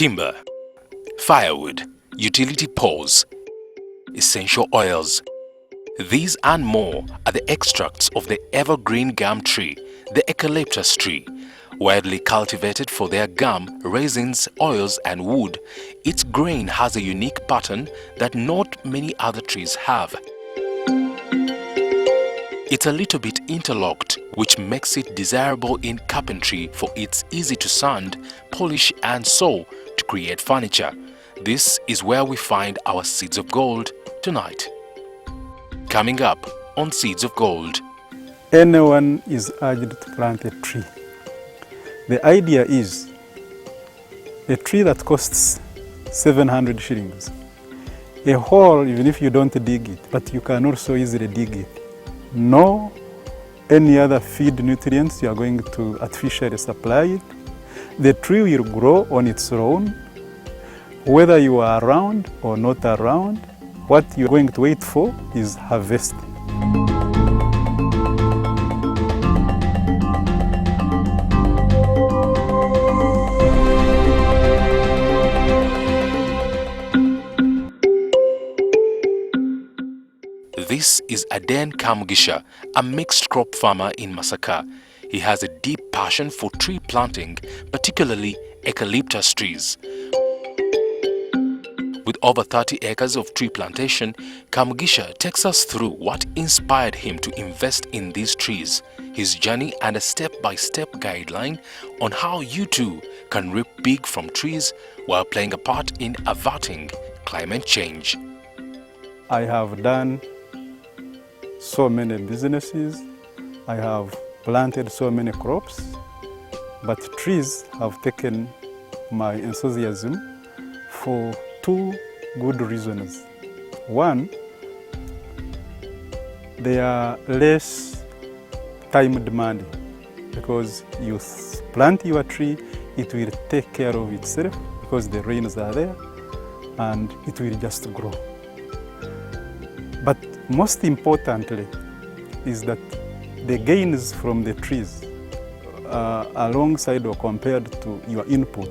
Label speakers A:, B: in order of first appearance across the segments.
A: timber, firewood, utility poles, essential oils. These and more are the extracts of the evergreen gum tree, the eucalyptus tree. Widely cultivated for their gum, resins, oils and wood, its grain has a unique pattern that not many other trees have. It's a little bit interlocked, which makes it desirable in carpentry for its easy to sand, polish and saw to create furniture. This is where we find our seeds of gold tonight. Coming up on Seeds of Gold.
B: Anyone is urged to plant a tree. The idea is a tree that costs 700 shillings. A hole, even if you don't dig it, but you can also easily dig it. No any other feed nutrients you are going to artificially supply it. The tree will grow on its own, whether you are around or not around. What you're going to wait for is harvest.
A: This is Aden Kamugisha, a mixed crop farmer in Masaka. He has a deep passion for tree planting, particularly eucalyptus trees. With over 30 acres of tree plantation, Kamugisha takes us through what inspired him to invest in these trees, his journey and a step-by-step guideline on how you too can reap big from trees while playing a part in averting climate change.
B: I have done so many businesses, I have planted so many crops, but trees have taken my enthusiasm for two good reasons. One, they are less time demanding because you plant your tree, it will take care of itself because the rains are there and it will just grow. But most importantly is that the gains from the trees alongside or compared to your input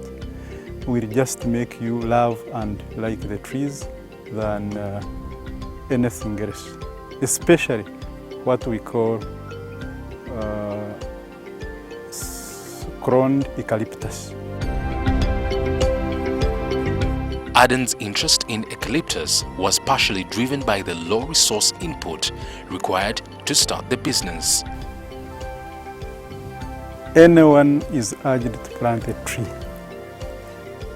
B: will just make you love and like the trees than anything else, especially what we call crowned eucalyptus.
A: Aden's interest in eucalyptus was partially driven by the low resource input required to start the business.
B: Anyone is urged to plant a tree.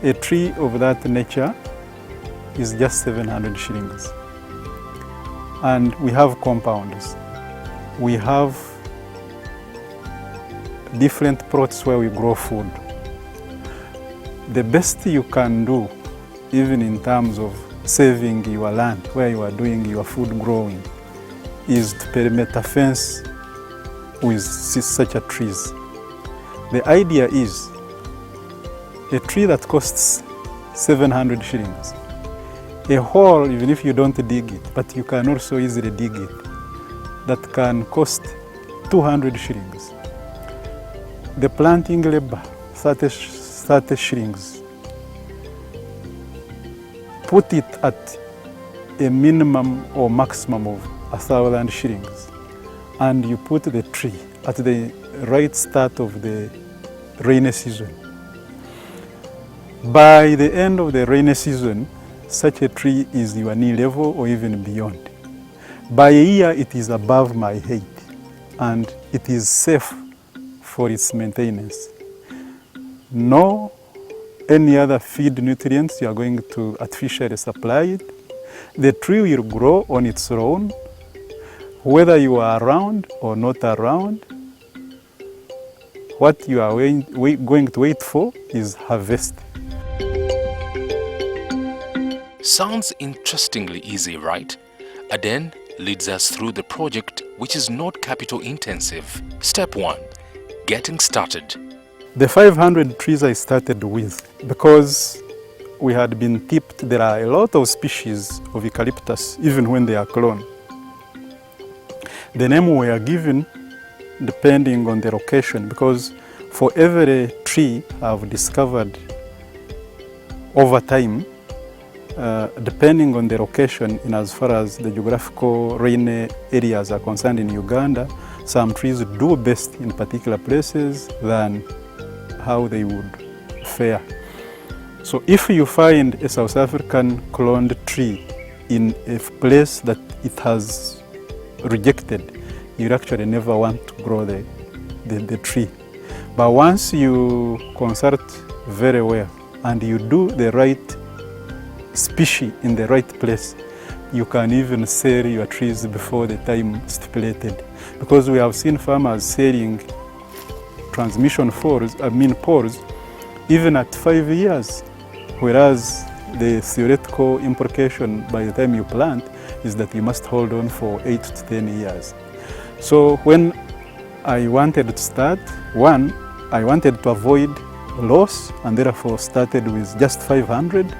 B: A tree of that nature is just 700 shillings. And we have compounds. We have different plots where we grow food. The best you can do, even in terms of saving your land where you are doing your food growing, is to perimeter fence with such a trees. The idea is a tree that costs 700 shillings. A hole, even if you don't dig it, but you can also easily dig it, that can cost 200 shillings. The planting labor, 30 shillings. Put it at a minimum or maximum of 1,000 shillings, and you put the tree at the right start of the rainy season. By the end of the rainy season, such a tree is your knee level or even beyond. By a year, it is above my head, and it is safe for its maintenance. No any other feed nutrients you are going to artificially supply it. The tree will grow on its own, whether you are around or not around. What you are going to wait for is harvest.
A: Sounds interestingly easy, right? Aden leads us through the project, which is not capital intensive. Step 1. Getting started.
B: The 500 trees I started with, because we had been tipped there are a lot of species of eucalyptus, even when they are cloned. The name we are given depending on the location, because for every tree I've discovered over time, depending on the location in as far as the geographical rainy areas are concerned in Uganda, some trees do best in particular places than how they would fare. So if you find a South African cloned tree in a place that it has rejected, you actually never want to grow the tree. But once you consult very well and you do the right species in the right place, you can even sell your trees before the time stipulated. Because we have seen farmers selling transmission poles, even at 5 years, whereas the theoretical implication by the time you plant is that you must hold on for 8 to 10 years. So when I wanted to start, one, I wanted to avoid loss and therefore started with just 500.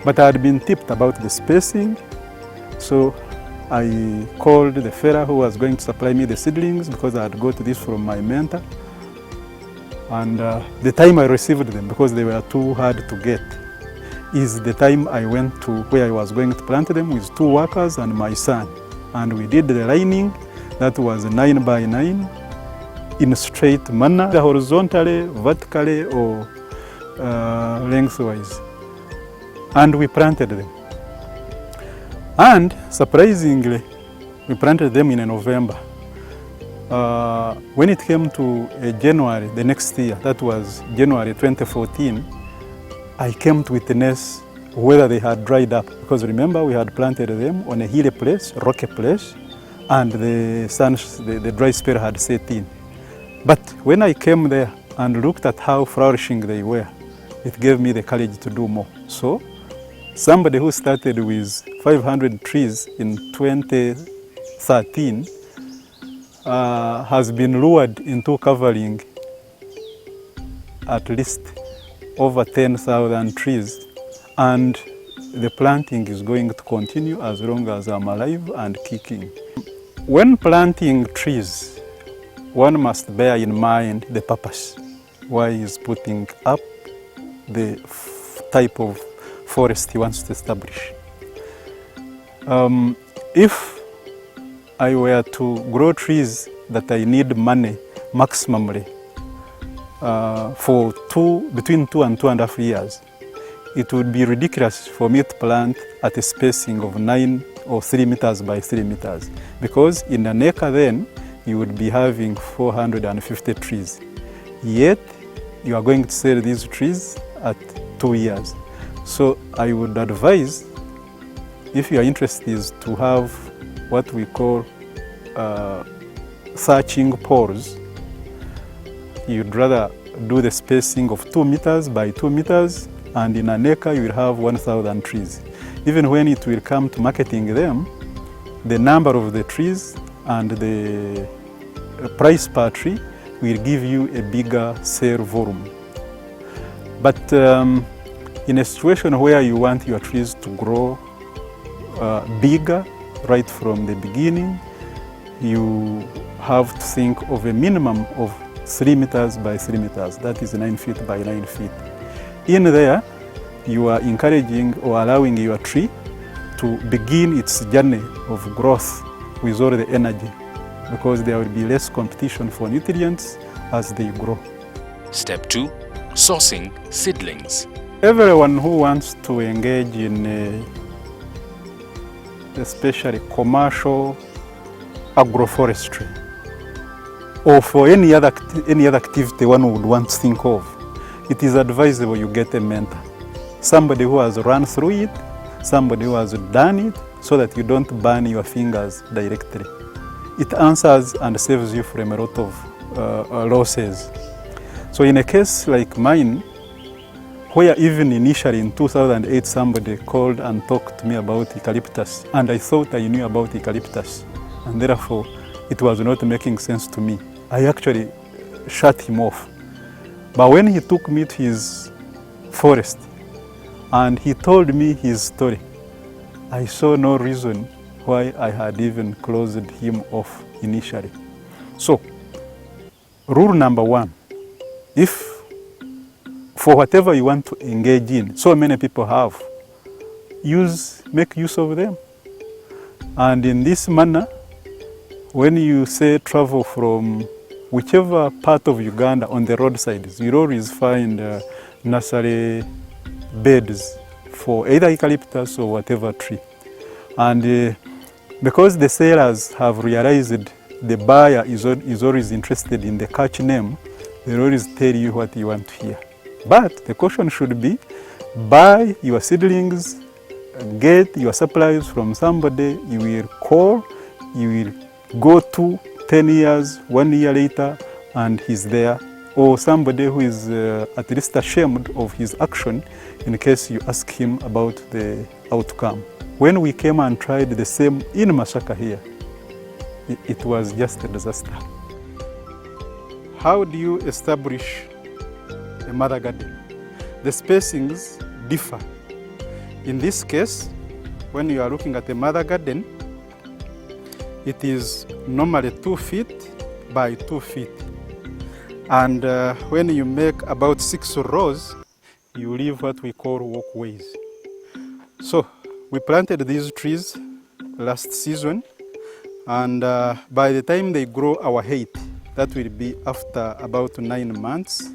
B: But I had been tipped about the spacing, so I called the fellow who was going to supply me the seedlings because I had got this from my mentor. And the time I received them, because they were too hard to get, is the time I went to where I was going to plant them with 2 workers and my son. And we did the lining that was 9 by 9 in a straight manner, horizontally, vertically, or lengthwise. And we planted them. And surprisingly, we planted them in November. When it came to January the next year, that was January 2014, I came to witness whether they had dried up. Because remember, we had planted them on a hilly place, rocky place, and the dry spell had set in. But when I came there and looked at how flourishing they were, it gave me the courage to do more. So somebody who started with 500 trees in 2013 has been lured into covering at least over 10,000 trees, and the planting is going to continue as long as I'm alive and kicking. When planting trees, one must bear in mind the purpose, why he's putting up the type of forest he wants to establish. If I were to grow trees that I need money maximally for between 2 and 2.5 years, it would be ridiculous for me to plant at a spacing of 9 or 3 meters by 3 meters, because in an acre then you would be having 450 trees. Yet you are going to sell these trees at 2 years. So I would advise, if your interest is to have what we call thatching poles, you'd rather do the spacing of 2 meters by 2 meters, and in an acre you will have 1,000 trees. Even when it will come to marketing them, the number of the trees and the price per tree will give you a bigger sale volume. But in a situation where you want your trees to grow bigger right from the beginning, you have to think of a minimum of 3 meters by 3 meters. That is 9 feet by 9 feet. In there, you are encouraging or allowing your tree to begin its journey of growth with all the energy, because there will be less competition for nutrients as they grow.
A: Step 2. Sourcing seedlings.
B: Everyone who wants to engage in especially commercial agroforestry, or for any other activity one would want to think of, it is advisable you get a mentor. Somebody who has run through it, somebody who has done it, so that you don't burn your fingers directly. It answers and saves you from a lot of losses. So in a case like mine, where even initially in 2008 somebody called and talked to me about eucalyptus, and I thought I knew about eucalyptus, and therefore it was not making sense to me, I actually shut him off. But when he took me to his forest and he told me his story, I saw no reason why I had even closed him off initially. So, rule number 1, if for whatever you want to engage in. So many people have. Make use of them. And in this manner, when you say travel from whichever part of Uganda on the roadsides, you'll always find nursery beds for either eucalyptus or whatever tree. And because the sellers have realized the buyer is always interested in the catch name, they always tell you what you want to hear. But the caution should be, buy your seedlings, get your supplies from somebody you will call, you will go to 10 years, 1 year later, and he's there, or somebody who is at least ashamed of his action in case you ask him about the outcome. When we came and tried the same in Masaka here, it was just a disaster. How do you establish a mother garden? The spacings differ. In this case, when you are looking at a mother garden, it is normally 2 feet by 2 feet. And when you make about 6 rows, you leave what we call walkways. So we planted these trees last season, and by the time they grow our height, that will be after about 9 months,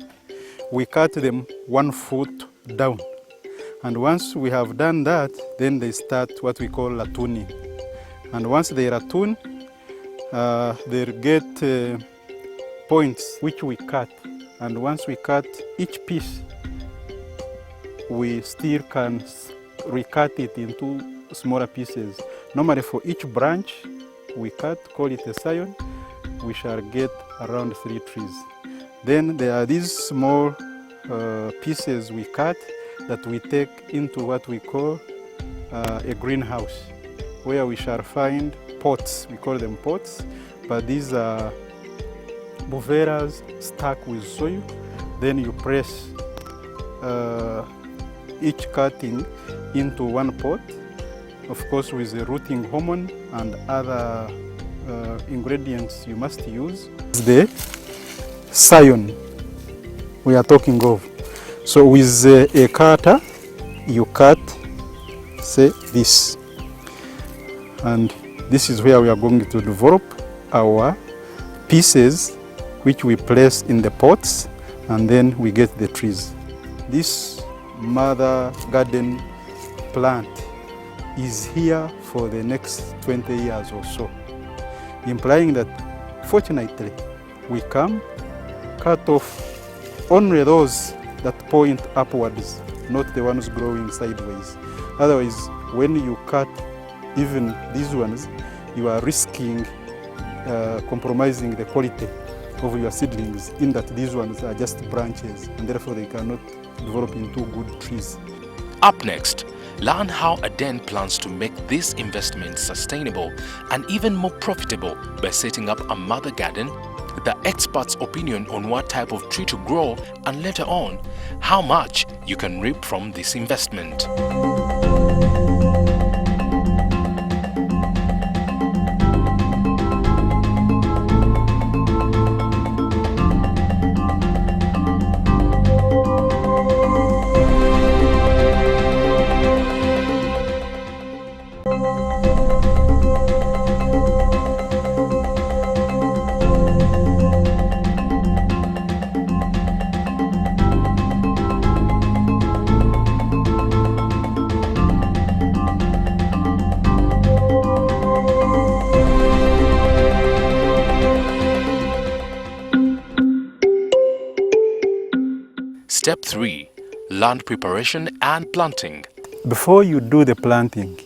B: we cut them 1 foot down. And once we have done that, then they start what we call latooning. And once they ratoon, they'll get points which we cut. And once we cut each piece, we still can recut it into smaller pieces. Normally for each branch we cut, call it a scion, we shall get around 3 trees. Then there are these small pieces we cut that we take into what we call a greenhouse, where we shall find pots. We call them pots, but these are boveras stuck with soil. Then you press each cutting into one pot, of course with the rooting hormone and other ingredients you must use. The scion we are talking of. So with a cutter, you cut, say, this. And this is where we are going to develop our pieces, which we place in the pots, and then we get the trees. This mother garden plant is here for the next 20 years or so, implying that fortunately we come, cut off only those that point upwards, not the ones growing sideways. Otherwise, when you cut even these ones, you are risking compromising the quality of your seedlings, in that these ones are just branches and therefore they cannot develop into good trees.
A: Up next, learn how Aden plans to make this investment sustainable and even more profitable by setting up a mother garden, the expert's opinion on what type of tree to grow, and later on, how much you can reap from this investment. Step 3. Land preparation and planting.
B: Before you do the planting,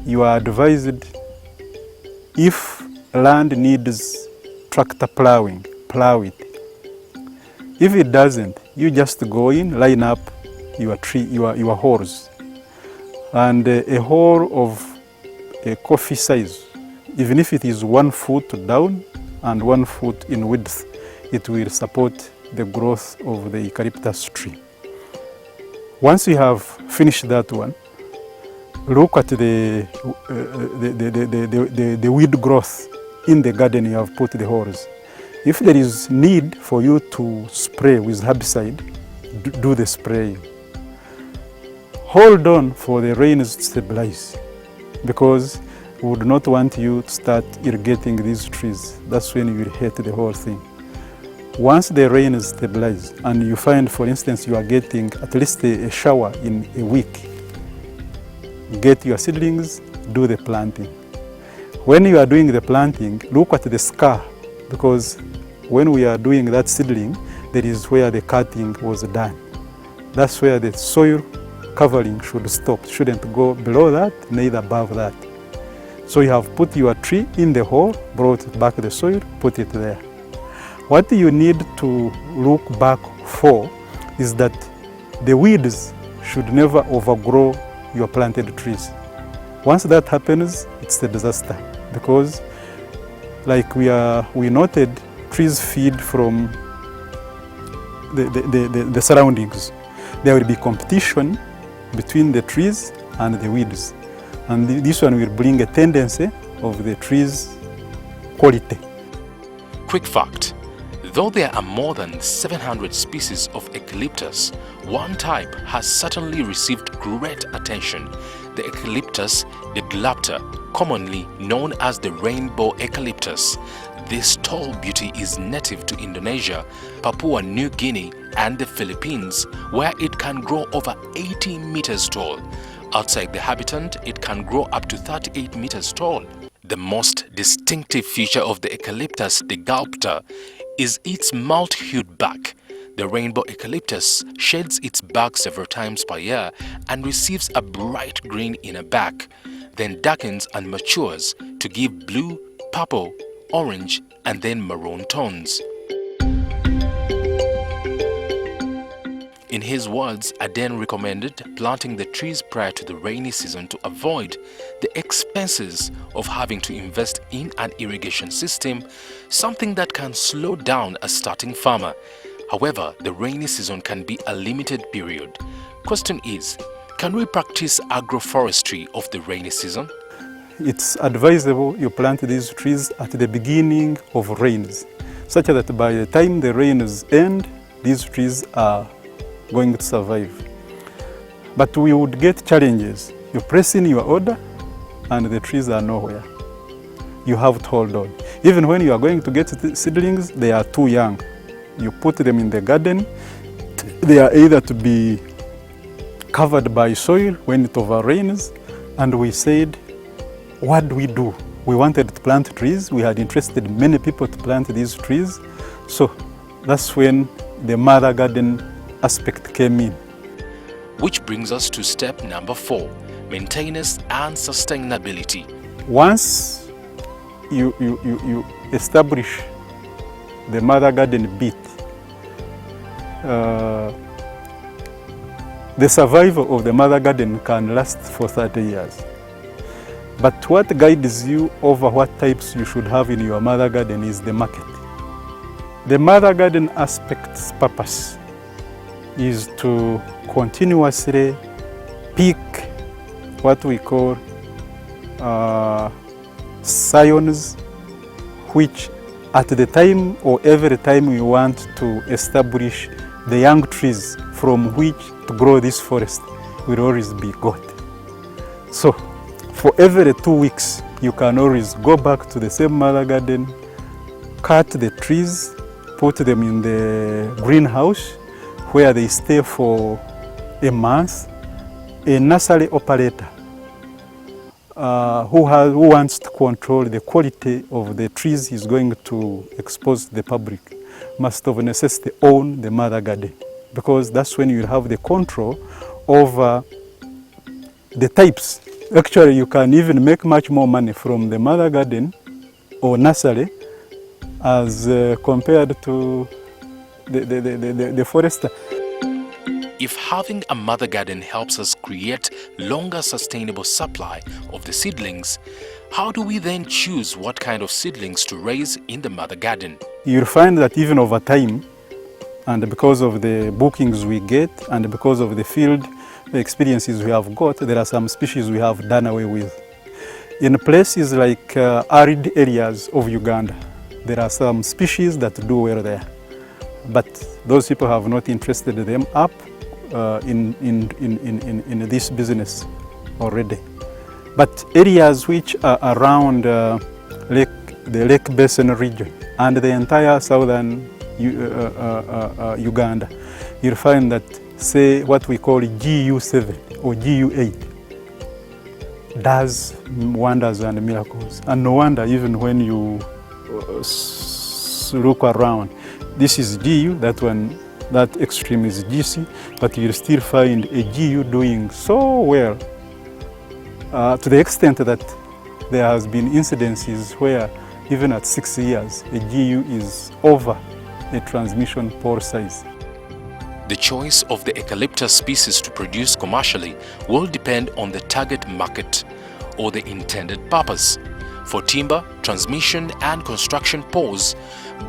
B: you are advised, if land needs tractor plowing, plow it. If it doesn't, you just go in, line up your tree, your holes. And a hole of a coffee size, even if it is 1 foot down and 1 foot in width, it will support the growth of the eucalyptus tree. Once you have finished that one, look at the weed growth in the garden you have put the holes. If there is need for you to spray with herbicide, do the spraying. Hold on for the rains to stabilize, because we would not want you to start irrigating these trees. That's when you will hate the whole thing. Once the rain is stabilized and you find, for instance, you are getting at least a shower in a week, get your seedlings, do the planting. When you are doing the planting, look at the scar, because when we are doing that seedling, that is where the cutting was done. That's where the soil covering should stop. Shouldn't go below that, neither above that. So you have put your tree in the hole, brought back the soil, put it there. What you need to look back for is that the weeds should never overgrow your planted trees. Once that happens, it's a disaster, because like we noted, trees feed from the surroundings. There will be competition between the trees and the weeds, and this one will bring a tendency of the trees' quality.
A: Quick fact: though there are more than 700 species of eucalyptus, one type has certainly received great attention: the Eucalyptus aegypti, commonly known as the rainbow eucalyptus. This tall beauty is native to Indonesia, Papua New Guinea and the Philippines, where it can grow over 80 meters tall. Outside the habitat, it can grow up to 38 meters tall. The most distinctive feature of the Eucalyptus aegypti is its malt-hued bark. The rainbow eucalyptus sheds its bark several times per year and receives a bright green inner bark, then darkens and matures to give blue, purple, orange and then maroon tones. In his words, Aden recommended planting the trees prior to the rainy season to avoid the expenses of having to invest in an irrigation system, something that can slow down a starting farmer. However, the rainy season can be a limited period. Question is, can we practice agroforestry of the rainy season?
B: It's advisable you plant these trees at the beginning of rains, such that by the time the rains end, these trees are going to survive. But we would get challenges. You press in your order and the trees are nowhere. You have to hold on. Even when you are going to get seedlings, they are too young. You put them in the garden, they are either to be covered by soil when it overrains, and we said, what do we do? We wanted to plant trees. We had interested many people to plant these trees. So that's when the mother garden aspect came in.
A: Which brings us to step number 4, maintenance and sustainability. Once
B: you establish the mother garden bit, the survival of the mother garden can last for 30 years. But what guides you over what types you should have in your mother garden is the market. The mother garden aspect's purpose is to continuously pick what we call scions, which at the time or every time we want to establish the young trees from which to grow this forest will always be got. So for every 2 weeks, you can always go back to the same mother garden, cut the trees, put them in the greenhouse where they stay for a month. A nursery operator who wants to control the quality of the trees he's going to expose to the public must of necessity own the mother garden, because that's when you have the control over the types. Actually, you can even make much more money from the mother garden or nursery as compared to the forester.
A: If having a mother garden helps us create longer sustainable supply of the seedlings, how do we then choose what kind of seedlings to raise in the mother garden?
B: You'll find that even over time, and because of the bookings we get and because of the field experiences we have got, there are some species we have done away with. In places like arid areas of Uganda, there are some species that do well there. but those people have not interested them up in this business already. But areas which are around the Lake Basin region and the entire southern Uganda, you'll find that, say, what we call GU7 or GU8 does wonders and miracles. And no wonder, even when you look around, this is GU, that one, that extreme is GC, but you'll still find a GU doing so well, to the extent that there has been incidences where even at 6 years, a GU is over a transmission pole size.
A: The choice of the eucalyptus species to produce commercially will depend on the target market or the intended purpose. For timber, transmission and construction poles,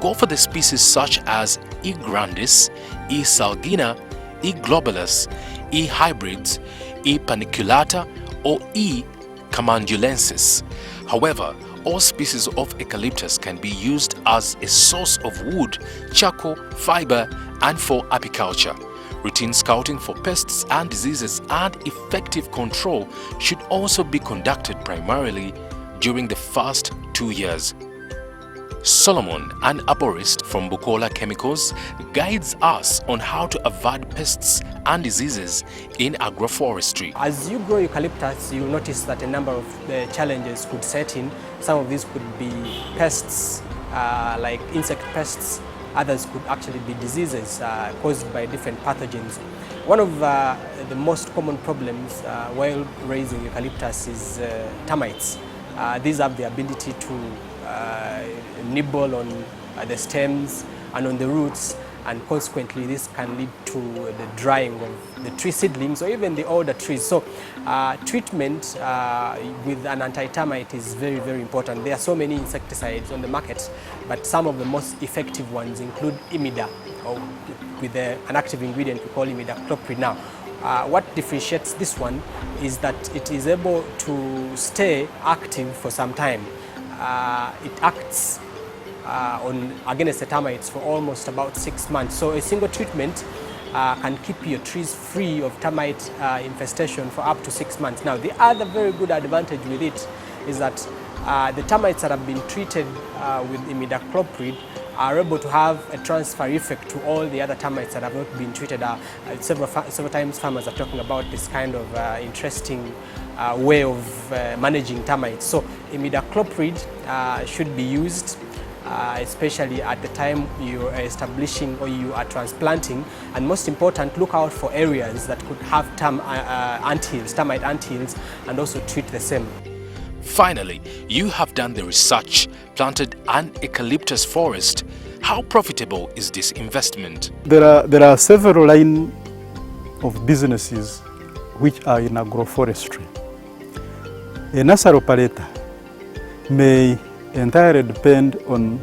A: go for the species such as E. grandis, E. salgina, E. globulus, E. hybrids, E. paniculata or E. camandulensis. However, all species of eucalyptus can be used as a source of wood, charcoal, fiber, and for apiculture. Routine scouting for pests and diseases and effective control should also be conducted primarily during the first 2 years. Solomon, an arborist from Bukola Chemicals, guides us on how to avoid pests and diseases in agroforestry.
C: As you grow eucalyptus, you'll notice that a number of challenges could set in. Some of these could be pests, like insect pests. Others could actually be diseases caused by different pathogens. One of the most common problems while raising eucalyptus is termites. These have the ability to nibble on the stems and on the roots, and consequently this can lead to the drying of the tree seedlings or even the older trees. So treatment with an anti-termite is very, very important. There are so many insecticides on the market, but some of the most effective ones include imida, or with an active ingredient we call imidacloprid. Now, what differentiates this one is that it is able to stay active for some time. It acts against the termites for almost about 6 months. So a single treatment can keep your trees free of termite infestation for up to 6 months. Now, the other very good advantage with it is that the termites that have been treated with imidacloprid are able to have a transfer effect to all the other termites that have not been treated. Several times farmers are talking about this kind of interesting way of managing termites. So imidacloprid should be used especially at the time you are establishing or you are transplanting, and most important, look out for areas that could have termite anthills, and also treat the same.
A: Finally, you have done the research, planted an eucalyptus forest. How profitable is this investment?
B: There are several lines of businesses which are in agroforestry. A nursery operator may entirely depend on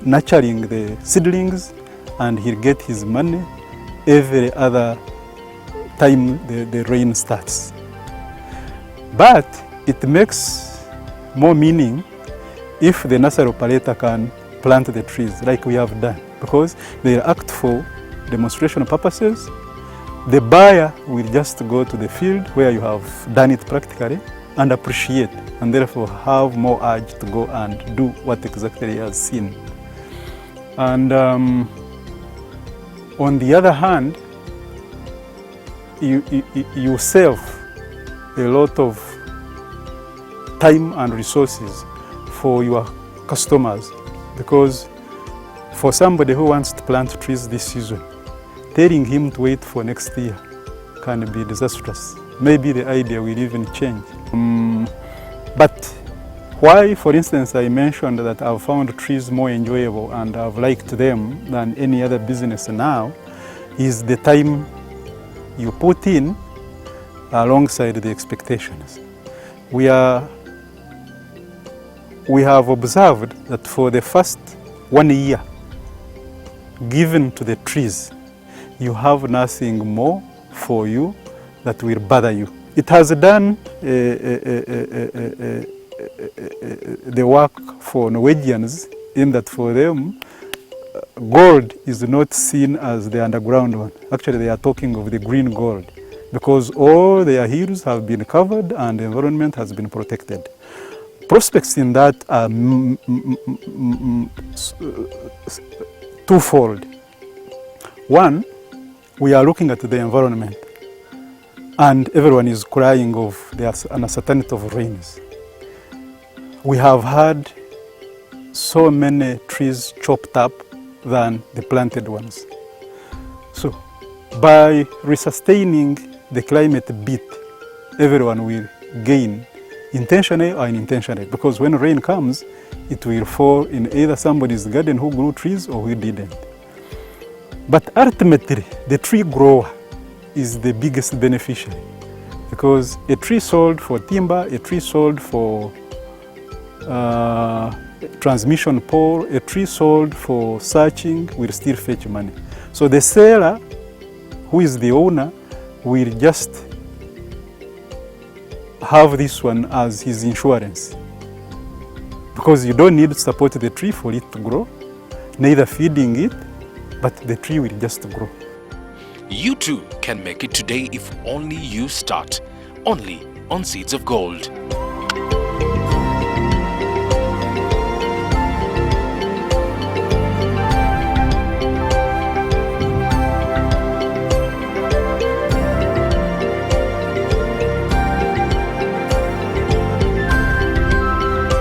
B: nurturing the seedlings, and he'll get his money every other time the rain starts. But it makes more meaning if the nursery operator can plant the trees like we have done, because they act for demonstration purposes. The buyer will just go to the field where you have done it practically and appreciate, and therefore have more urge to go and do what exactly he has seen. And on the other hand, you save a lot of time and resources for your customers, because for somebody who wants to plant trees this season, telling him to wait for next year can be disastrous. Maybe the idea will even change. But why, for instance, I mentioned that I've found trees more enjoyable and I've liked them than any other business now, is the time you put in alongside the expectations. We have observed that for the first 1 year given to the trees, you have nothing more for you that will bother you. It has done the work for Norwegians, in that for them, gold is not seen as the underground one. Actually, they are talking of the green gold because all their hills have been covered and the environment has been protected. Prospects in that are twofold. One, we are looking at the environment and everyone is crying of the uncertainty of rains. We have had so many trees chopped up than the planted ones. So by resustaining the climate bit, everyone will gain, intentionally or unintentionally, because when rain comes, it will fall in either somebody's garden who grew trees or who didn't. But ultimately, the tree grower is the biggest beneficiary, because a tree sold for timber, a tree sold for transmission pole, a tree sold for searching will still fetch money. So the seller, who is the owner, will just have this one as his insurance, because you don't need to support the tree for it to grow, neither feeding it, but the tree will just grow.
A: You too can make it today if only you start. Only on Seeds of Gold.